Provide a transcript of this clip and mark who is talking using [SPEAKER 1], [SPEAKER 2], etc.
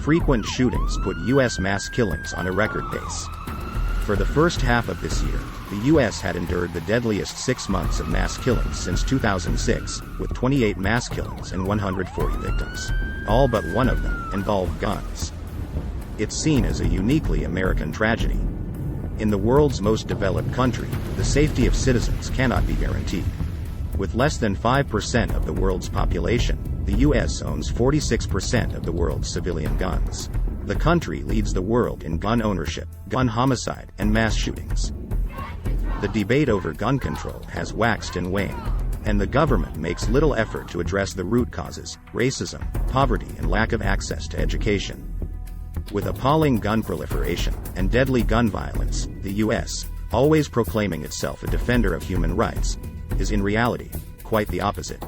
[SPEAKER 1] frequent shootings put U.S. mass killings on a record pace. For the first half of this year, the U.S. had endured the deadliest 6 months of mass killings since 2006, with 28 mass killings and 140 victims. All but one of them involved guns. It's seen as a uniquely American tragedy. In the world's most developed country, the safety of citizens cannot be guaranteed. With less than 5% of the world's population, the U.S. owns 46% of the world's civilian guns. The country leads the world in gun ownership, gun homicide, and mass shootings. The debate over gun control has waxed and waned, and the government makes little effort to address the root causes: racism, poverty, and lack of access to education. With appalling gun proliferation and deadly gun violence, the U.S., always proclaiming itself a defender of human rights, is in reality quite the opposite.